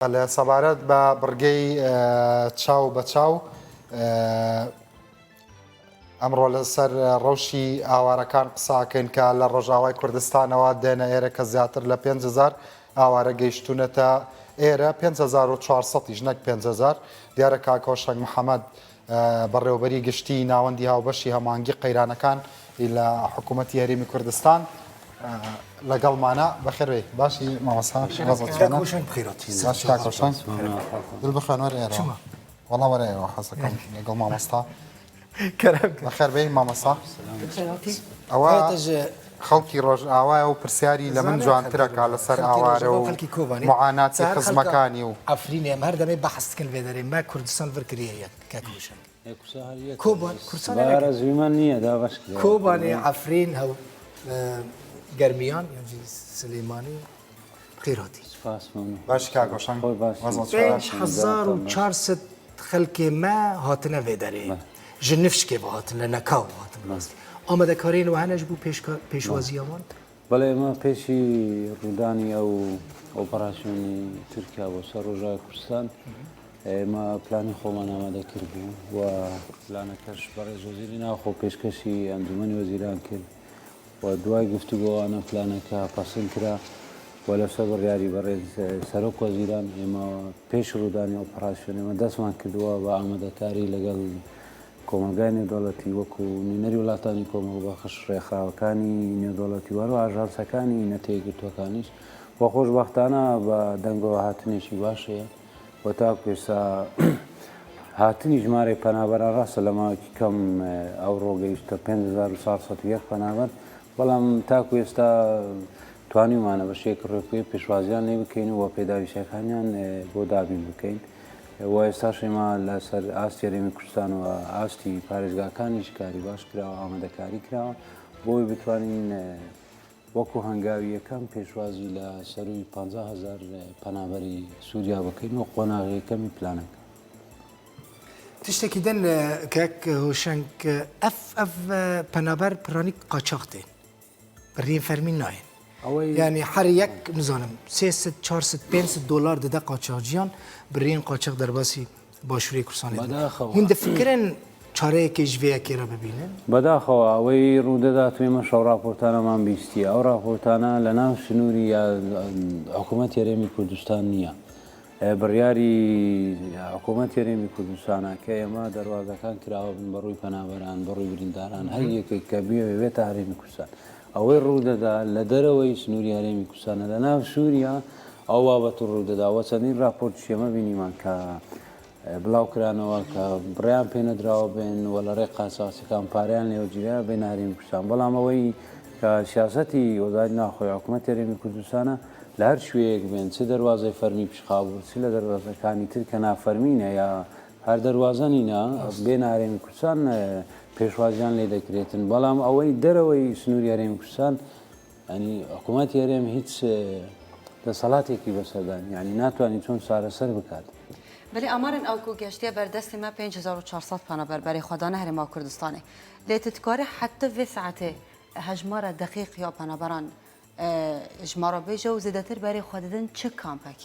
لە سەبارەت بە بڕگەی چاو بە چاو ئەمڕۆ لەسەر ڕەوشی ئاوارەکان قساکەین کە لە ڕۆژاوای کوردستانەوە دێنە ئێرە کە زیاتر لە 5,000 ئاوارە گەیشتونەتە ئێرە 5,400 نەک 5,000 دیارە کاکۆشنگ محەممەد بەڕێوەبەری گشتی ناوەندی هاوبەشی هەمانگی قەیرانەکان لە حکوومەتی هەرێمی کوردستان لەگەڵمانە بەخێرێ باشی مامەسا باش کاکۆشنگ دڵ بخوێن وەرە ئێرە وەڵا وەرە ئێوە حەزەکەم لەگەڵ مامۆستا بەخێر بێی مامەسا ئەوە خەڵکی ڕۆژ ئاوایە و پرسیاری لە من جوانترەکە لەسەر ئاوارە و معاناتی خزمەکانی و ئەفرینێ هەر دەبێ بەحەستکن لێ دەرێ ما کوردستان ڤرکریەیە کاکۆشنگ زویمان نییە داواش کۆبانێ ئەفرین هەو گەرمیان سلەیمانی قیراتی باش کاکۆشنگ 5,400 خەلکێ ما هاتنە vê derê ji nifşkê ve hatin li nekaw hatin rastî amadekarên we hene ji bo pêşwaziya wan بەڵێ ئێمە پێشی ڕوودانی ئەو ئۆپەراسیۆنی تورکیا بۆ سەر ڕۆژاوی کوردستان ئێمە پلانی خۆمان ئامادە کرد بوو و پلانەکەش بەڕێز وەزیری ناوخۆ پێشکەشی ئەنجومەنی وەزیران کرد و دوای گفتوگۆوانە پلانەکە پەسەند کرا و لەسەر بڕیاری بەڕێز سەرۆک وەزیران ئێمە پێش ڕوودانی ئۆپەراسیۆن ئێمە دەستمان کردووە بە ئامادەکاری لەگەڵ کۆمەلگای نێودەوڵەتی وەکو نوێنەری وڵاتانی کۆمەڵ بەخش ڕێکخراوەکانی نێودەوڵەتی وەرە ئاژانسەکانی نەتێگرتوەکانیش بە خۆشبەختانە بە دەنگەوە هاتنێکی باشەیە و تا پێسا هاتنی ژمارە پەنابەران ڕاستە لە ماوەیەکی کەم ئەو ڕۆگەیشتە 5,401 پەنابەر بەڵام تاکو ئێستا توانیمانە بە شێک ڕێکوی پێشوازیان لێ بکەین و پێداویشەکانیان بۆ دابین بکەین و ئێستا شێمە لەسەر ئاستی هەرێمی کوردستان و ئاستی پارێزگاکانیش کاری باش کراوە ئامادەکاری کراوە بۆی بتوانین وەکو هەنگاوی یەکەم پێشوازی لە سەروی 50,000 پەنابەری سووریا بکەین و قۆناغی یەکەمی پلانەکە tiştekî den kek hoşeng ev penaber piranî qaçax tên birîn fermîn nayên yani her yek nizanim 300-400-500 dolar dide qaçaxciyan birîn qaçax derbasî başûrê Kurdistanê hûn difikirin çareyekê ji vê yekê re bibînin بەداخەوە ئەوەی ڕوودەدا توێمە شەو راپۆرتانەمان بیستیە ئەو راپۆرتانە لە ناو سنووری یا حکوومەتی هەرێمی کوردستان نییە بڕیاری حکوومەتی هەرێمی کوردستانە کە ئێمە دەواازەکان کراوە بن بەڕووی پەنابەران بەڕووی برینداران هەر یەکێک کە بێتە هەرێمی کوردستان ئەوەی ڕوودەدا لە دەرەوەی سنووری هەرێمی کوردستانە لە ناو سووریا ئەو بابەت ڕوودەداوە چەندین راپۆرت شێمە بینیمان کە بڵاوکرانەوە کە بڕیان پێ نەدراوە بێن و لە ڕێ قاساسیەکان پاریان لێوەجیرا بێن هەرێمی کوردستان بەڵام ئەوەی کە سیاسەتی وەزارەتی ناوخۆی حکوومەتی هەرێمی کوردستانە لە هەر شوەیەک بێن چ دەواازەی فەرمی پشقابوو چ لە دەواازەکانی تر کە نافەرمینە یا هەر دەواازەنینە بێن هەرێمی کوردستان پێشوازیان لێ دەکرێتن بەڵام ئەوەی دەرەوەی سنووری هەرێمی کوردستان ینی حکوومەتی هەرێم هیچ دەسەڵاتێکی بەسەردان یعنی ناتوانانی چۆن چارەسەر بکات بەێ ئامارن ئەوکو گەشتە بەردەستی مە 5,400 پەنابەر بەری خۆدانە هەرێما کوردستانی لێتتکارە حتى vê saetê hejmara deqîq ya penaberan ژمارە بێژە و زیاتر بەری خۆدەدن چ کامپێک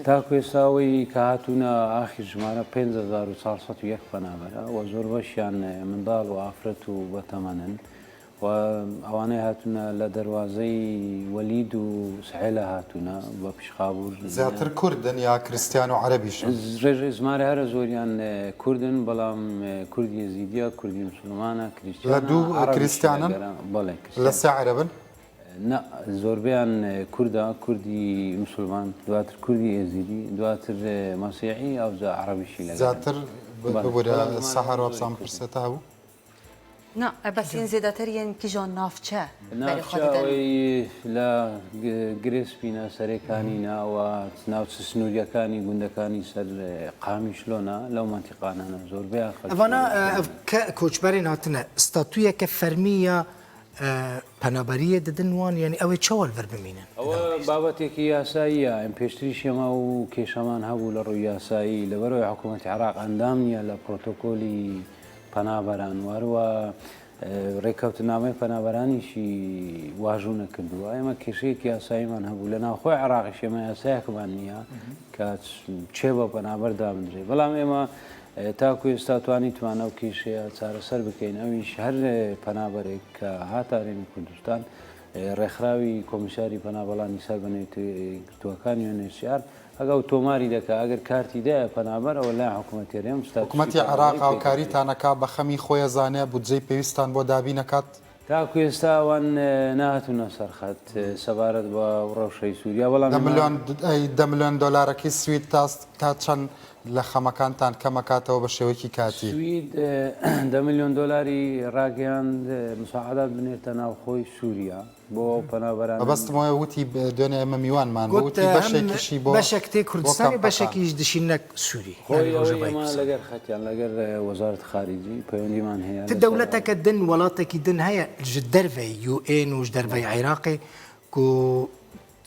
تاکو ئێستاەوەی کە هاتوونە ئاخر ژمارە 5,401 پەنابەرە و زۆر بەشیان منداڵ و ئافرەت و بەتەمەنن و ئەوانەی هاتوونە لە دەواازەی وەلید و سحێلە هاتوونە بە پیشخابور زیاتر کوردن یا کریستیان و عەرەبیش ڕێژ ژمارە هەرە زۆریان کوردن بەڵام کوردی زیدیە کوردی مسلمانە لە دوو کریستیانن بەڵێ لە سێ عەرەبن زۆربیان کوردە کوردی مسلمان دواتر کوردی ئێزیدی دواتر مەسیحی ئەو عەرەبیشی لە زیاتر ببوورە سەحار وەبسان پرسێتە هەبوو نا بەسین زیاتر یەن کیژۆن نافچە ناوچەوەی لە گرێسپینە سەرەکانی ناوە ناو سنووریەکانی گوندەکانی سەر قامی شلۆنە لەو مەنتیقانانە زۆربیان ئەوانە کۆچبەرێن هاتنە ستاتویەکە فەرمیە پەنابەریە دەدن وان یعنی ئەوەی چاوەڵ بەربمینن ئەوە بابەتێکی یاساییە ئەم پێشتری شێمە و کێشەمان هەبوو لە ڕووی یاسایی لەبەرەوەی حکوومەتی عێراق ئەندام نییە لە پرۆتۆکۆلی پەنابەران واروە ڕێککەوتنامەی پەنابەرانیشی واژوو نەکردووە ئێمە کێشەیەکی یاساییمان هەبوو لە ناوخۆی عێراقیش ئێمە یاسایەکمان نییە کە چێ بە پەنابەر دابدرێت بەڵام ئێمە تاکو ئێستا توانیتوانە و کێشەیە چارەسەر بکەین ئەویش هەر پەنابەرێک کە هاتە هەرێمی کوردستان ڕێکخراوی کۆمیساری پەنابەڵانی سەر بەنێوتوەکانی UNHCR ئەگەڵ تۆماری دەکات ئەگەر کارتی دایە پەنابەر ئەوە لای حکوومەتی هەرێم حکوومەتی عێراق هاوکاریتانەکە بە خەمی خۆیە زانێ بودجەی پێویستان بۆ دابی نەکات تاکو ئێستا ئەوان نهاتوونە سەرخەت سەبارەت بە ڕەوشەی سووریا بەڵام $10 ملیۆن دۆلارەکەی سوید تا چەند لە خەمەکانتان کەمەکاتەوە بە شێوەیەکی کاتی سوید $10 ملیۆن ڕاگەیاند مساعدات بنێتە ناوخۆی سووریا بۆ پەنابەران بەبەستمەوە وتی دوێنێ ئێمە میوانمان وتی بەشێکیشی بۆ بەشێکی کوردستانی بەشێکیش دشینە سووری ئێمە لەگەر خەتیان لەگەر وەزارەت خارجی پەیوەندیمان هەیە دەولەتەکە دن وڵاتێکی دن هەیە ji derveyê UN û ji derveyê Iraqê ku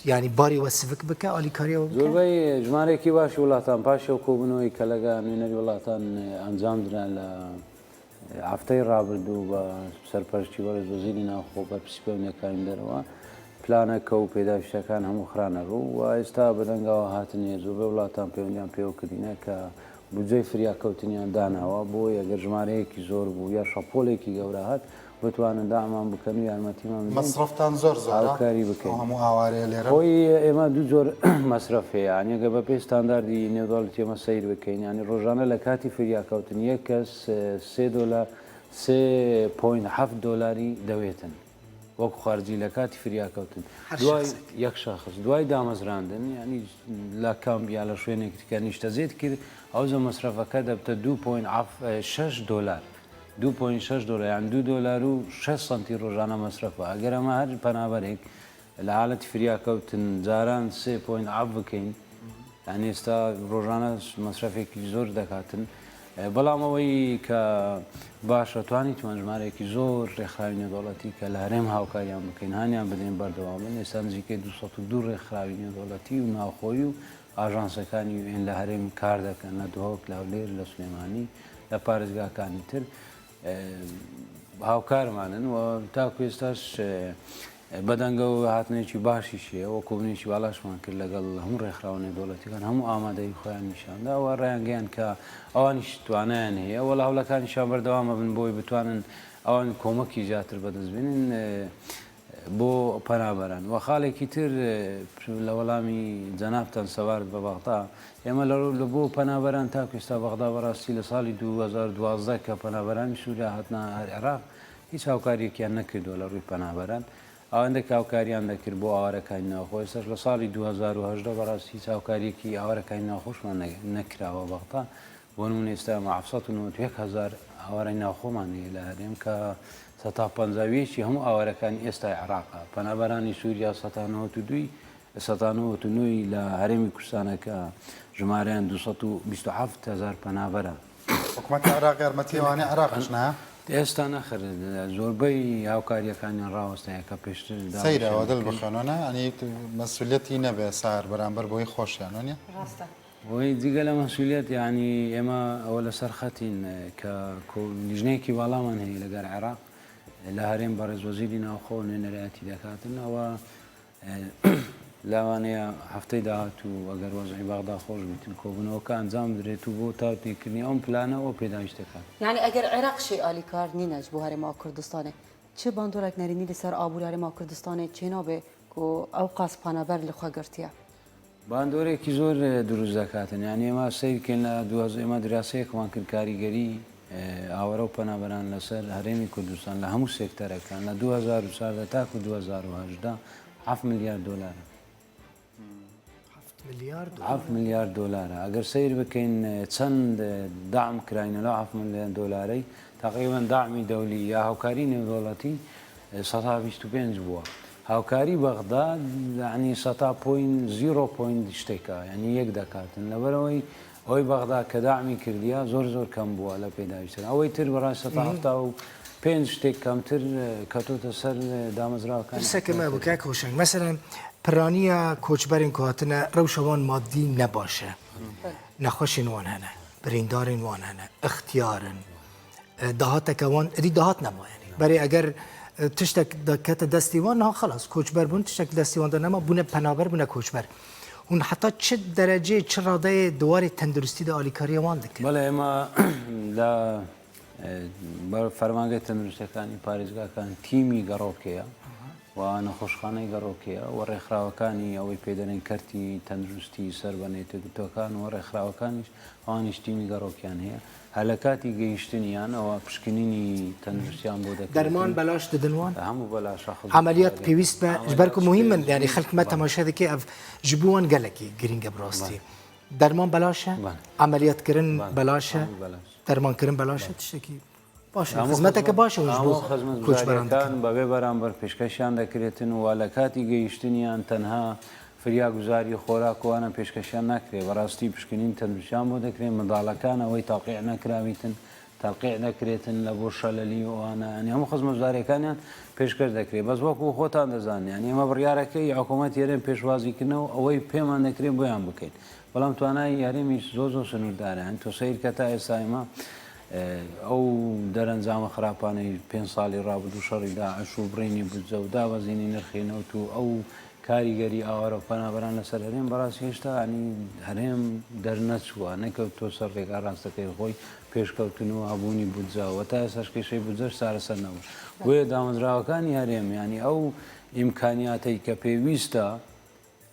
yani barê we sivik bike alîkariya we bike زۆربەی ژمارێکی باشی وڵاتان پاشەو کۆبوونەوەی کە لەگە نوێنەری وڵاتان ئەنجامدرا لە هەفتەی ڕابردوو بە سەرپەرشتی وەرز وەزیری ناوخۆ بەرپرسیپەیوەندیەکانی دەرەوە پلانەکە و پێداویستەکان هەموو خرانە ڕوو و ئێستا بەدەنگاوە هاتنێ زۆربەی وڵاتان پەیوەندیان پێوەکردینە کە بودجەی فریاکەوتنیان داناوە بۆ ئەگەر ژمارەیەکی زۆر بوو یا شەپۆلێکی گەورە هات بتوانن دامان بکەن و یارمەتیمان مەصرفتان زۆر هاوکاری بکەین هەموو ئاوارەیە لێرە خۆی ئێمە دوو جۆر مەصرف هەیە یانیگە بە پێی ستانداردی نێودەوڵەتی ئێمە سەیر بکەین ینی ڕۆژانە لە کاتی فریاکەوتن یەک کەس $3.7 دەوێتن وەکو خارجی لە کاتی فریاکەوتن دوای یەک شەخص دوای دامەزراندن ینی لە کامپ یا لە شوێنێک دیکە نیشتەزێت کرد ئەوزە مەصرفەکە دەبتە $2.6 $2.6 یان $2.6 ڕۆژانە مەصرفە ئەگەر ئەمە هەر پەنابەرێک لە حالەتی فریاکەوتن جاران 3.7 بکەین یان ئێستا ڕۆژانە مەصرفێکی زۆر دەکاتن بەڵام ئەوەی کە باشە توانیتوان ژمارەیەکی زۆر ڕێکخراوی نێودەوڵەتی کە لە هەرێم هاوکاریان بکەین هانیان بدەین بەردەوامن ئێستا نزیکەی 202 ڕێکخراوی نێودەوڵەتی و ناوخۆی و ئاژانسەکانی UN لە هەرێم کار دەکەن لە دهۆک لە هەولێر لە سلێمانی لە پارێزگاکانی تر هاوکارمانن و تاکو ئێستاش بەدەنگە و هاتنێکی باشیشیە وە کۆبنێکی باڵاشمان کرد لەگەڵ هەموو ڕێکخراوە نێودەوڵەتیەکان هەموو ئامادەی خۆیان نیشاندا و ڕێیانگەیان کە ئەوانیش توانیان هەیە وە لە هەوڵەکانیشان بەردەوامە بن بۆی بتوانن ئەوان کۆمەکی زیاتر بەدەستبێنن بۆ پەنابەران و خاڵێکی تر لە وەڵامی جەنابتان سەوارد بە بەغدا ئێمە لە بۆ پەنابەران تاکو ئێستا بەغدا بەڕاستی لە ساڵی 2012 کە پەنابەرانی سووریا هاتنە عێراق هیچ هاوکاریەکیان نەکردووە لە ڕووی پەنابەران ئەوەندە هاوکاریان دەکرد بۆ ئاوارەکانی ناوخۆ ئێستاش لە ساڵی 2010 بەڕاستی هیچ هاوکاریەکی ئاوارەکانی ناوخۆشمان نەکراوە بەغدا بۆ نمونە ئێستا 791,000 ئاوارەی ناوخۆمان هەیە لە هەرێم کە 150 هەموو ئاوارەکانی ئێستای عێراقا پەنابەرانی سووریا 192 لە هەرێمی کوردستانەکە ژمارەیان 227,000 پەنابەرە حکوومەتی عێراق یارمەتیوانی عێراقش نا ئێستا نەخر زۆربەی هاوکاریەکانیان ڕاوەستەیە کە پێشتر سەیرەوە دڵ بخۆنەوە ئەنی مەسئولیەتی نەبێ سار بەرامبەر بۆی خۆشیانۆنیە بۆی جگە لە مەسئولیەت ینی ئێمە ئەوە لەسەر خەتین کە لیژنەیەکی باڵامان هەیە لەگەر عێراق لە هەرێم بەڕێزوەزیری ناوخۆ نوێنەرایەتی دەکاتن ئەوە لاوانەیە هەفتەی داهات و ئەگەر وەزعی بەغدا خۆش بیتن کۆبوونەوەکە ئەنجام درێت و بۆ تاوتێکردنی ئەم پلانەوە پێداویستەکان یعنی ئەگەر عێراقشی ئالیکار نینەش بۆ هەرێما کوردستانê چه bandorek nêrînî li ser abû Herêma Kurdistanê çê nabe ku ew qas panaber li xwe girtiye باندۆرێکی زۆر دروست دەکاتن یانی ئێمە سیرکەین لە ئێمە دراسەیەکمان کرد کاریگەری ئاوەرە و پەنابەران لەسەر هەرێمی کوردستان لە هەموو سێکتەرەکان لە 2014 تاکو 2018 $7 ملیارد 7 ملیارد دلارە ئەگەر سیر بکەین چەند داعم کراینە لە 7 ملیۆن دلاری تقریبا داعمی دەولی یا هاوکاری نێودەوڵەتی 125 بووە هاوکاری بەغدا یعنی 0.0 شتێکە یعنی یەک دەکاتن لەبەرەوەی ئەوەی بەغدا کە داعمی کردیە زۆر زۆر کەم بووە لە پێداویستن ئەوەی تر بەڕاستی 75 شتێک کەمتر کەتۆتە سەر دامەزراوەکان سەکەمە بکە کۆشنگ مەسەلەن پرانیە کۆچبەرین کۆهاتنە ڕەوشەوان مادی نەباشە نەخۆشین وان هەنە بریندارین وان هەنە اختیارن داهاتەکەوان ئەدی داهات نەما یعنی برای اگر تشتک دکت دستیوان ها خلاص کوچبر بون تشتک دستیوان داره اما بونه پنابر بونه کوچبر اون حتی چه درجه چه راده دوار تندرستی ده آلیکاری وان دکه بله اما لا بر فرمانگه تندرستی کانی پاریزگاه کان تیمی گروکیا و نخوشخانه گروکیا و رخراوکانی اوی پیدرین کرتی تندرستی سر بنیت تو کان و رخراوکانیش آنش تیمی گروکیان هیا هلکاتی گیشتنیان و پشکنینی تندرستیان بوده درمان بلاش ددنوان همو بلاش عملیات پیوست به جبرکو مهم یعنی خلق ما تماشا که اف جبوان گلکی گرینگ براستی درمان بلاشه عملیات کردن بلاشه درمان کردن بلاشه تشکی باشه خدمت که باشه همو خدمت گزاریکان با ببران بر پیشکشیان دکریتن و هلکاتی گیشتنیان تنها فریاگوزاری خوراک و آن پیشکشیان نکره و راستی پشکنین تندرستیان بوده کره مدالکان اوی توقیع نکراویتن تلقیع نکریتن لبو شللی و آن یعنی همو خدمت گزاریکانیان پیشکش دکره بس وکو خودتان دزان یعنی ما بریارکی حکومت یاریم پیشوازی کنه و اوی پیمان دکره بیان بکن بلام تو آنها یاریمیش زوزو سنور داره یعنی تو سیر کتا اسایما او در انزام خرابانه 5 سالی رابط و شری داعش و برینی بزو داوازینی نرخینه و تو او کاریگەری ئاوارە پەنابەران لەسەر هەرێم بەڕاستی هێشتا ینی هەرێم دەرنەچووە نەکەوتۆ سەر ڕێگا ڕاستەکەی خۆی پێشکەوتنەوە هەبوونی بودجاوە تا ئێستاش کێشەی بودجەش چارەسەر نەبوو بۆیە دامەزراوەکانی هەرێم ینی ئەو ئیمکانیاتەی کە پێویستە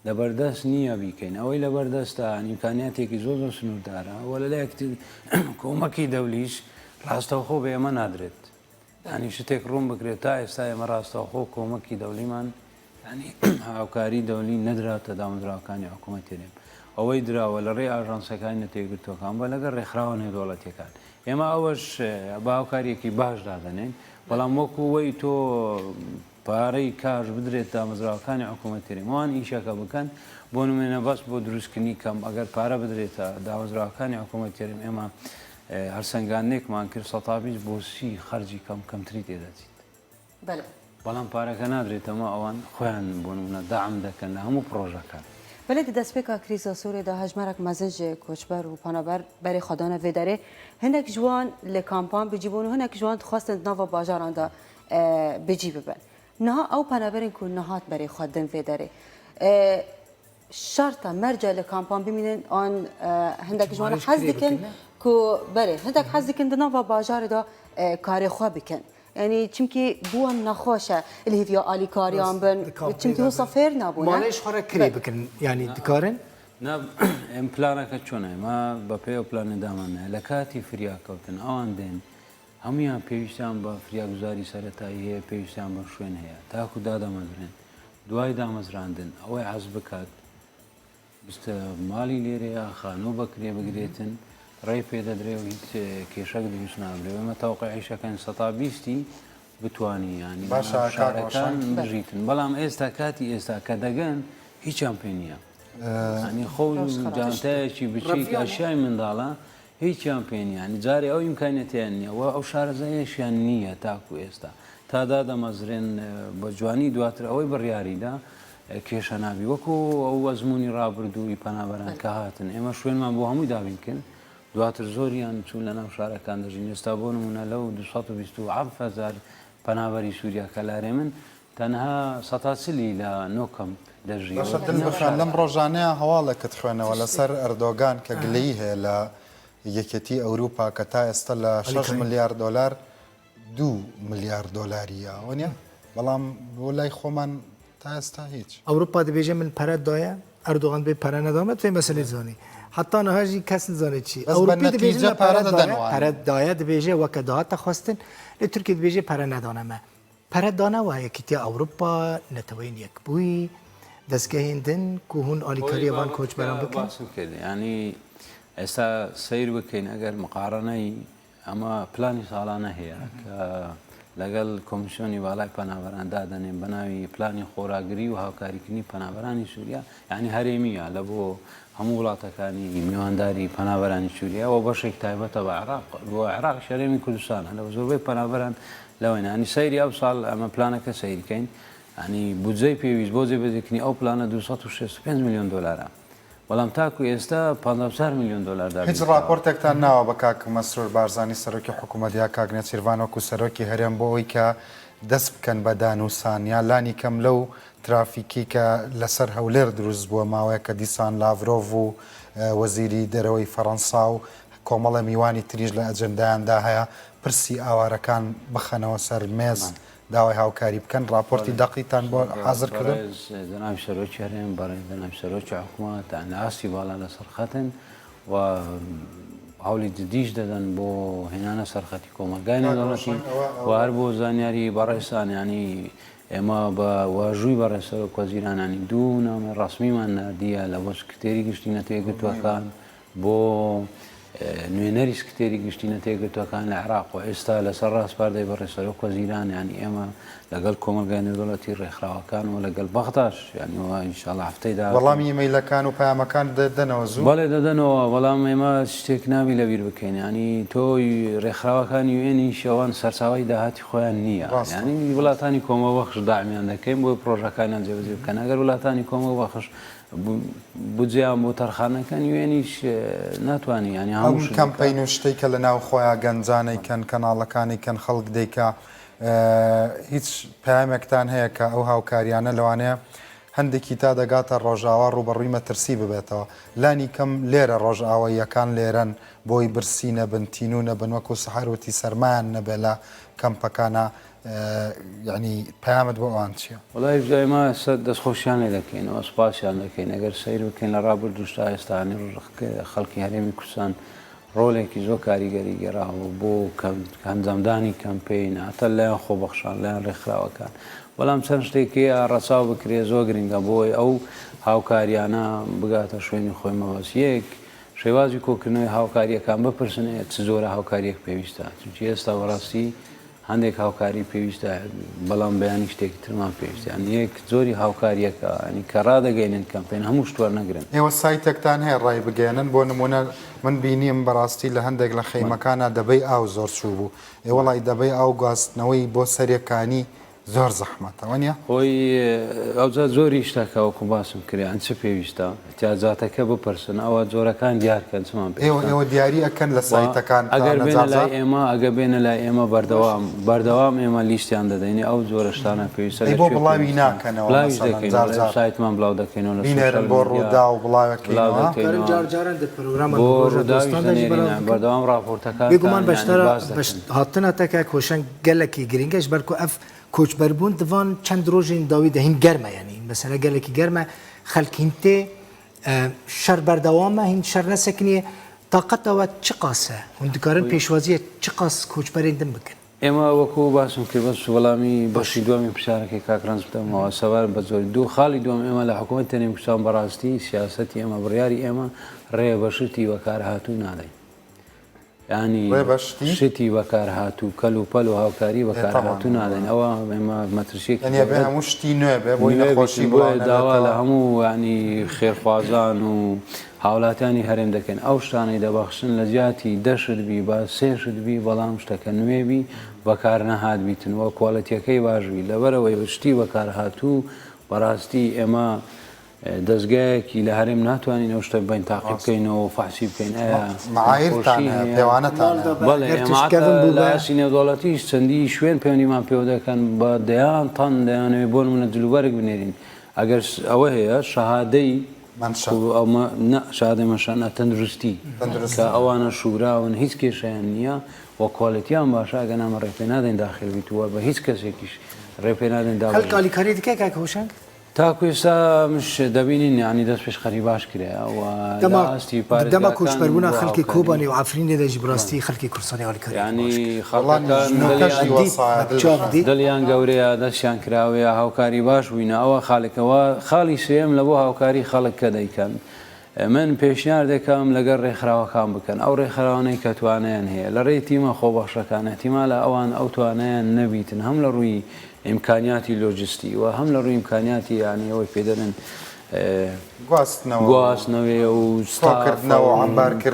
لەبەردەست نییە بیکەین ئەوەی لەبەردەستە ئیمکانیاتێکی زۆر سنووردارە وە لەلایەک کۆمەکی دەولیش ڕاستەوخۆ بە ئێمە نادرێت ینی شتێک ڕوون بکرێت تا ئێستا ئێمە ڕاستەوخۆ کۆمەکی دەولیمان ینی هاوکاری دەولی نەدراوەتە دامەزراوەکانی حکوومەتی هەرێم ئەوەی دراوە لە ڕێ ئاژانسەکانی نەتێگرتوەکان بە لەگەڵ ڕێکخراوە نێودەوڵەتیەکان ئێمە ئەوەش بە هاوکاریەکی باش دادەنێن بەڵام وەکو وەی تۆ پارەی کاش بدرێت دامەزراوەکانی حکوومەتی هەرێم ئەوان ئیشەکە بکەن بۆ نمونە بەس بۆ دروستکردنی کەم ئەگەر پارە بدرێتە دامەزراوەکانی حکوومەتی هەرێم ئێمە هەرسەنگانێکمان کرد 120 بۆ 30 خەرجی کەمتری تێدەچیت بەڵام پارەکە نادرێتەوە ئەوان خۆیان بۆ نمونە داعم دەکەن لە هەموو پرۆژەکان بەلێ دەستپێکا کریزە سوورێدا هەژمارێک مەزنج کۆچبەر و پەنابەر بەرێ خۆدانە vêderê hinek ji wan li kampan bicîbûn û hinek ji wan dixwastin nava bajaran de bicî bibin niha ew penaberên ku nehat berê xwedin vêderê şarta merca li kampan bimînin an hinek ji wan hez dikin ku berê hinek hez dikin di nava bajarê de karê xwe bikin yani çimkî buwan nexweşe li hêviya alîkariyan bin çimkî wisa fêr nabûne malê ji xwe re kirê bikin yani dikarin ئەم پلانەکە چۆنە ئێمە بە پێ و پلانە دامانە لە کاتی فریاکەوتن ئەوان دێن هەمویان پێویستیان بە فریاگوزاری سەرەتایی هەیە پێویستیان بە شوێن هەیە تاکو دادەمەزرێن دوای دامەزراندن ئەوەی حەز بکات بستە ماڵی لێرەیە خانوو بەکرێ بگرێتن ڕێی پێدەدرێ و هیچ کێشەک دروست نابرێ ئێمە تەوقیعیشەکەن 120 بتوانی ینی شارەکان بژیتن بەڵام ئێستا کاتی ئێستا کە دەگەن هیچیان پێ نییە ینی خۆ جانتایەکی بچیک ئەشیای منداڵە هیچیان پێ نییە ینی جارێ ئەو ئیمکانیەتیان نییە و ئەو شارەزایەشیان نییە تاکو ئێستا تا دادەمەزرێن بە جوانی دواتر ئەوەی بڕیاریدا کێشە نابی وەکو ئەو ئەزمموی ڕابردووی پەنابەران کە هاتن ئێمە شوێنمان بۆ هەمووی دابینکن دواتر زۆریان چوون لە ناو شارەکان دەژین ئێستا بۆ نمونە لەو 227,000 پەنابەری سووریا کە لارێ من تەنها 140 لە نۆکەم دەژین لەم ڕۆژانەیە هەواڵێکت خوێنەوە لەسەر ئەردۆگان کە گلەیی هەیە لە یەکێتی ئەوروپا کە تا ئێستا لە 6 ملیار دلار 2 ملیار دۆلاریە وەنیە بەڵام بۆ لای خۆمان تا ئێستا هیچ ئەوروپا دەبێژێ من پەرەت دایە ئەردۆغان بێ پەرە نەدامە پێ مەسلەی زانی حتا نەهاژی کەس نزانێت چی ئەوروپی دەبێژە پەرەت دایە دەبێژێ وەکە داهاتە خواستن لە تورکی دەبێژێ پەرە نەدانەمە پەرە دانەوە یەکیتی ئەوروپا نەتەوەین یەکبووی دەستگەهێندن کو هون ئالیکاریەوان کۆچبەران بکەن ینی ئێستا سیر بکەین ئەگەر مقارنەی ئەمە پلانی ساڵانە هەیە کە لەگەڵ کۆمیسیۆنی بالای پەنابەران دادەنێن بە ناوی پلانی خۆراگری و هاوکاریکردنی پەنابەرانی سووریا یعنی هەرێمیە لە بۆ هەموو وڵاتەکانی میوانداری پەنابەرانی سووریا و بەشێک تایبەتە بە عێراق بۆ عێراق شەرێمی کوردستانە لە زۆربەی پەنابەران لەوەنە ینی سەیری ئەو ساڵ ئەمە پلانەکە سەیرکەین ینی بودجەی پێویست بۆ جێبەجێکردنی ئەو پلانە 265 میلیۆن دلارە بەڵام تاکو ئێستا 500 میلیۆن دلار دابێت. هیچ راپۆرتێکتان ناوە بە کاک مەسرور بارزانی سەرۆکی حکوومەتیا کاک نێچیروان وەکو سەرۆکی هەرێم بۆ ئەوەی کە دەست بکەن بە دانووسان یا لانی کەم لەو ترافیکی کە لەسەر هەولێر دروست بووە ماوەیە کە دیسان لاڤرۆڤ و وەزیری دەرەوەی فەڕەنسا و کۆمەڵە میوانی تریژ لە ئەجەندایاندا هەیە پرسی ئاوارەکان بخەنەوە سەر مێز داوای هاوکاری بکەن راپۆرتی دەقیتان بۆ حاضر کردن جەنابی سەرۆکی هەرێم بەڕێز جەنابی سەرۆکی حکوومەت ئاسی باڵا لەسەر خەتن و هەوڵی جدیش دەدەن بۆ هێنانە سەرخەتی کۆمەلگای نێودەوڵەتی و هەر بۆ زانیاری بەڕێسان ینی ئێمە بە واژووی بەڕێسەرۆک وەزیرانانی دوو نامە ڕاستمیمان نردیە لە بۆ سکرتێری گشتی نەتێگرتووەکان بۆ نوێنەری سکرتێری گشتی نەتێگرتووەکان لە عێراق و ئێستا لەسەر ڕاستپاردەی بەڕێسەرۆک وەزیران ینی ئێمە لەگەڵ کۆمەلگای نێودەوڵەتی ڕێکخراوەکان و لەگەڵ بەختاش ینیەوە ئینشاڵڵا هەفتەیدا وەڵامی ئیمەیلەکان و پەیامەکان دەدەنەوە زوو بەڵێ دەدەنەوە بەڵام ئێمە شتێک ناوی لەبیر بکەین ینی تۆی ڕێکخراوەکانی وێنی شەوان سەرچاوی داهاتی خۆیان نییە ینی وڵاتانی کۆمەڵبەخش داعمیان دەکەین بۆی پرۆژەکانیان جێبەجێ بکەن ئەگەر وڵاتانی کۆمەڵبەخش بجیان بۆ تەرخانەکان وێنیش ناتوانانی ینی هەموو کەمپین و شتێک کە لە ناو خۆیان گەنجانەی کەن کەناڵەکانی کەن خەڵک دەیکا هیچ پامێکتان هەیە کە ئەو هاوکاریانە لەوانەیە هەندێکی تا دەگاتە ڕۆژاوا ڕوبەڕووی مەترسی ببێتەوە لانی کەم لێرە ڕۆژئاواییەکان لێرەن بۆی برسی نەبن تین و نەبن وەکو سەحەروتی سەرمایان نەبێ لە کەمپەکانە یعنی پەیامت بۆ ئەوان چییە؟ وڵای ئێمە دەستخۆشیان لێ دەکەینەوە سوپاسیان دەکەین ئەگەر سەیر بکەین لە ڕابردوشتا ئێستانی خەڵکی هەرێمی کوردستان ڕۆڵێکی زۆر کاریگەری گەراوە بۆ هەنجامدانی کەمپین هاتە لایەن خۆبەخشان لایەن ڕێکخراوەکان بەڵام چەند شتێکی ڕەچاو بکرێ زۆر گرنگە بۆی ئەو هاوکاریانە بگاتە شوێنی خۆی مەبەست یەک شێوازی کۆکردنەوەی هاوکاریەکان بپرسنێت چ زۆرە هاوکاریەک پێویستە چونکی ئێستا بەڕاستی هەندێک هاوکاری پێویستە بەڵام بەیانی شتێکی ترمان پێویستیان یەک زۆری هاوکاریەکە ئەنی کە ڕادەگەینن کەمپین هەموو شتوار نەگرن ئێوە سایتێکتان هەیە ڕای بگەێنن بۆ نمونە من بینیم بەڕاستی لە هەندێک لە خەیمەکانە دەبەی ئاو زۆر چوو بوو ئێوەڵی دەبەی ئاو گواستنەوەی بۆ سەرەکانی زۆر زەحمەتەوە نیە خۆی ئەوجا زۆری شتاکەوەکو باسم کریان چ پێویستە احتیاجاتەکە بپرسن ئەوە جۆرەکان دیارکەن چمان ئێوە دیاری ئەکەن لە سایتەکان ئەگەر بێنە لای ئێمە ئەگە بێنە لای ئێمە بەردەوام ئێمە لیستیان دەدەینی ئەو زۆرە شتانە پێویستە بۆ بڵاوی ناکەنەوە سایتمان بڵاو دەکەینەوە بینێرن بۆ ڕوودا و بەردەوام راپۆرتەکان بێگومان هاتنە تەکە کۆشنگ گەلێکی گرنگەش بەرکو ئەف کۆچبەربوون دڤان چەند ڕۆژین داوی دەهین گەرمە ینی مەسەلە گەلێکی گەرمە خەلکین تێ شەر بەردەوامە هین شەر نەسەکنیە تااقەتەوە چ قاسە هون دکارن پێشوازیە چ قاس کۆچبەرێن دم بکەن ئێمە وەکو باسم کرد بەس وەڵامی بەشی دومی پرسیارەکەی کاکرانس بدەمەوە سەوار بە زۆری دوو خاڵی دوم ئێمە لە حکوومەت تەنێ کوردستان بەڕاستی سیاسەتی ئێمە بڕیاری ئێمە ڕێ بەشتی وەکارهاتوو نادەین ینی شتی بەکارهاتوو کەل و پەل و هاوکاری بەکارهاتوو نادەین ئەوە ئێمە مەترسیێک هەموو شتی نوێ بۆی نەخۆشی بۆ داوا لە هەموو ینی خێرخوازان و هاوڵاتیانی هەرێم دەکەن ئەو شتانەی دەبەخشن لە جیاتی دەشت بی با سێشت بی بەڵام شتەکە نوێبی بەکار نەهات بیتنەوە کوالەتیەکەی باشبی لەبەرەوەی شتی بەکارهاتوو بەڕاستی ئێمە دەستگایەکی لە هەرێم ناتوانین ئەو شتە بین تاقی بکەینەوە و فحسی بکەین ئەیسی نێودوڵەتیش چەندی شوێن پەیوەندیمان پێوە دەکەن بە دەیان تەن دەیانەوێت بۆ منە جلوبەرێک بنێرین ئەگەر ئەوە هەیە شەهادەی شادە مەشانە تەندروستی کە ئەوانە شوراون هیچ کێشیان نییە و کۆڵەتیان باشە ئەگە نامە ڕێپێ نادەین داخل بیتووە بە هیچ کەسێکیش ڕێپێ نادەین کالیکاری دیکە کاکە هۆشنگ تاکو ئێستا مش دەبینین ینی دەست پێشخەری باش کرێ ئەوستی دەما کۆچبەربوونا خەڵکی کۆبانی و ئافرینێ دەژی بڕاستی خەڵکی کوردستانی هەڵکاری ینی دڵیان گەورەیە دەستیان کراوەیە هاوکاری باش بووینە ئەوە خاڵێکەوە خاڵی سێم لە بۆ هاوکاری خەڵک کە دەیکەن من پێشنیار دەکەم لەگەر ڕێکخراوەکان بکەن ئەو ڕێکخراوانەی کە توانیان هەیە لە ڕێی تیمە خۆبەخشەکان احتیمالە ئەوان ئەو توانیان نەبیتن هەم لە ڕووی ئیمکانیاتی لۆجستی و هەم لە ڕووی ئیمکانیاتی یانی ئەوەی پێدەن گواستنەوەی و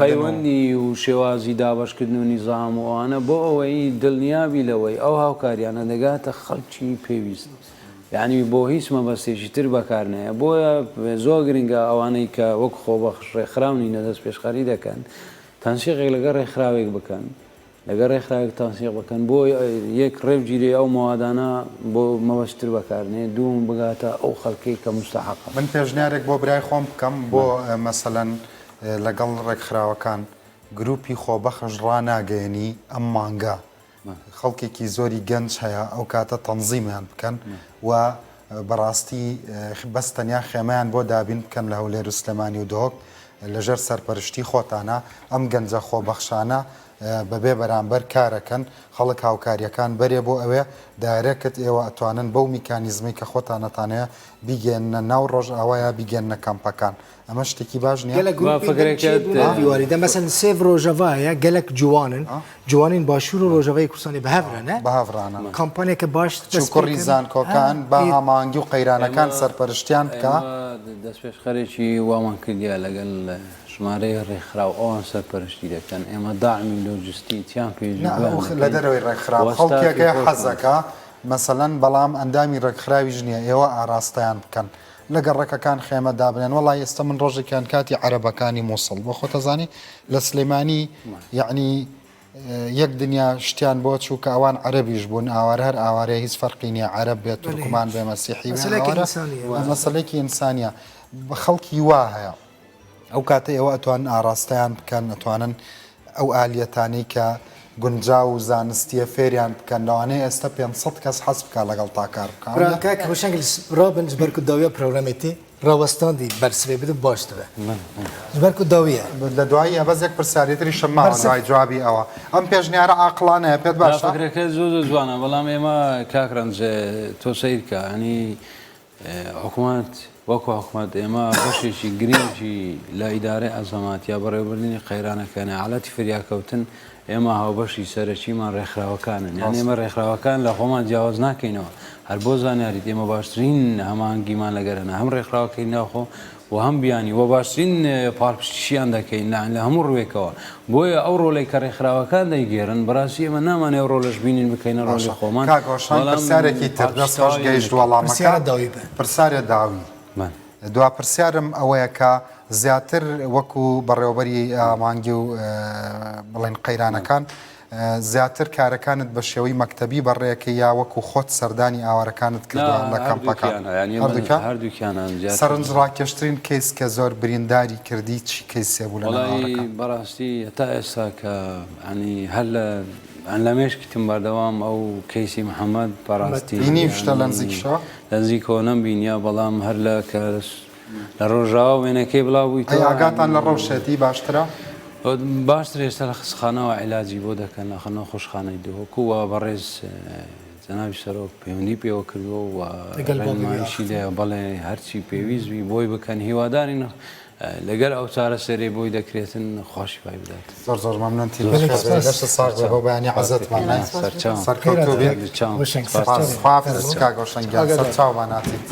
پەیوەندی و شێوازی دابشکردن و نیزام وانە بۆ ئەوەی دڵنیابی لەوەی ئەو هاوکاریانە دەگاتە خەڵکی پێویست یعنی بۆ هیچ مەبەستێکی تر بەکارنەیە بۆیە زۆر گرنگە ئەوانەی کە وەک خۆبەخش ڕێکخراونینە دەست پێشخەری دەکەن تەنسیقێک لەگەڵ ڕێکخراوێک بکەن لەگەڵ ڕێکخراوێک تەنسیق بکەن بۆ یەک ڕێوگیری ئەو مەوادانە بۆ مەبەستتر بەکارنێ دووم بگاتە ئەو خەڵکەی کە مستحقە من پێشنیارێک بۆ برای خۆم بکەم بۆ مەسەلەن لەگەڵ ڕێکخراوەکان گروپی خۆبەخش ڕناگەیەنی ئەم مانگە خەڵکێکی زۆری گەنج هەیە ئەو کاتە تەنزیمیان بکەن و بەڕاستی بەستەنیا خێمەیان بۆ دابین بکەن لە هەولێر و سلێمانی و دۆک لەژێر سەرپەرشتی خۆتانە ئەم گەنجە خۆبەخشانە بەبێ بەرامبەر کارەکەن خەڵک هاوکاریەکان بەرێ بۆ ئەوێ دایرەکت ئێوە ئەتوانن بەو میکانیزمی کە خۆتانەتانەیە بیگەێنە ناو ڕۆژ ئاوایە بیگەێنە کەمپەکان ئەمە شتێکی باش نییە گروپیواری دەمەسەن سێڤ ڕۆژەڤایە گەلک جوانین باشوور و ڕۆژەوەی کوردستانی بەهەڤرانە بەهاڤرانە کامپانێکە باش کوڕی زانکۆکان بە هەمانگی و قەیرانەکان سەرپەرشتیان بکە دەست پێشخەرێکی وامان کردیا لەگەل ژمارەی ڕێکخراو ئەوان سەرپەرشتی دەکەن ئێمە داعمی لۆجستیتیان پێ لە دەرەوەی ڕێکخراو خەڵکێکە حەزەکە مەسەلەن بەڵام ئەندامی ڕێکخراوی ژنیە ئێوە ئاراستەیان بکەن لەگەڵ ڕێکەکان خێمە دابنێن وڵای ئێستا من ڕۆژێکیان کاتی عەرەبەکانی مووسڵ بۆ خۆتەزانی لە سلێمانی یعنی یەک دنیا شتیان بۆ چوو کە ئەوان عەرەبیش بوون ئاوارە هەر ئاوارەیە هیچ فەرقی نییە عەرەب بێت تورکمان بێ مەسیحی مەسەلەیەکی ئینسانیە بە خەڵکی وا هەیە ئەو کاتە ئێوە ئەتوانن ئاراستەیان بکەن ئەتوانن ئەو ئالیەتانی کە گونجا و زانستیە فێریان بکەن لەوانەیە ئێستا 500 کەس حەز بکە لەگەڵ تاکار بکە ڕابن ژبەرکو داویە پرۆگرامێتی ڕاوەستاندی بەرسێ بدە باشترە ژبەرکو داویە لە دوایی هەبەزێک پرسیارەتری شەماوای جوابی ئەوە ئەم پێشنیارە عاقڵانەیە پێت باش فکرەکە زۆر جوانە بەڵام ئێمە کاکرەنج تۆ سیرکە ینی حکوومەت وەکو حکوومەت ئێمە بەشێکی گرنگی لە ئیدارەی ئەزەمات یا بەڕێوەبردننی قەیرانەکانە حاڵەتی فریاکەوتن ئێمە هاوبەشی سەرەکیمان ڕێکخراوەکانن یان ئێمە ڕێکخراوەکان لە خۆمان جیاواز ناکەینەوە هەر بۆ زانیاریت ئێمە باشترین هەمانگیمان لەگەرەنە هەم ڕێکخراوەکەی ناخۆ و هەم بیانی وە باشترین پاڵپشتیشیان دەکەین لە هەموو ڕوێکەوە بۆیە ئەو ڕۆڵی کە ڕێکخراوەکان دەیگێڕن بەڕاستی ئێمە نامانێ ڕۆلەش بینین بکەینە ڕۆژی خۆمان پرسیارێکی تر دەستخۆش گەیشت وەڵامەکە پرسیارە داوی دوا پرسیارم ئەوەیە کە زیاتر وەکو بەڕێوەبەری مانگی و بڵێن قەیرانەکان زیاتر کارەکانت بە شێوەی مەکتەبی بەڕێەکە یا وەکو خۆت سەردانی ئاوارەکانت کردوان لە کەمپەکان هەردووکیانان سەرنج ڕاکێشترین کەیس کە زۆر برینداری کردی چی کەیسێ بوو لە بەڕاستی هەتا ئێستا کە ینی هەر لە مێشکتم بەردەوام ئەو کەیسی محەممەد بەڕاستی بینی شتە لە نزیکشەوە لە نزیکەوە نەمبینیە بەڵام هەر لە کەس لە ڕۆژاوە وێنەکەی بڵاو بوویت ئاگاتان لە ڕەوشێتی باشترە باشتر ئێستا لە خستخانەوە عیلاجی بۆ دەکەن لە خەنەوە خۆشخانەی دۆکووە بەڕێز جەناوی سەرۆک پەیوەندی پێوە کردووە و ڕێنمایشی لێ بەڵێ هەرچی پێویستوی بۆی بکەن هیواداری لەگەر ئەو چارە سەرێ بۆی دەکرێتن خۆشی پای بدات زۆر زۆر مەمنونتی بۆ بەیانی عەزەتمان سەرکەوتوو بێت سەرچاوماناتیت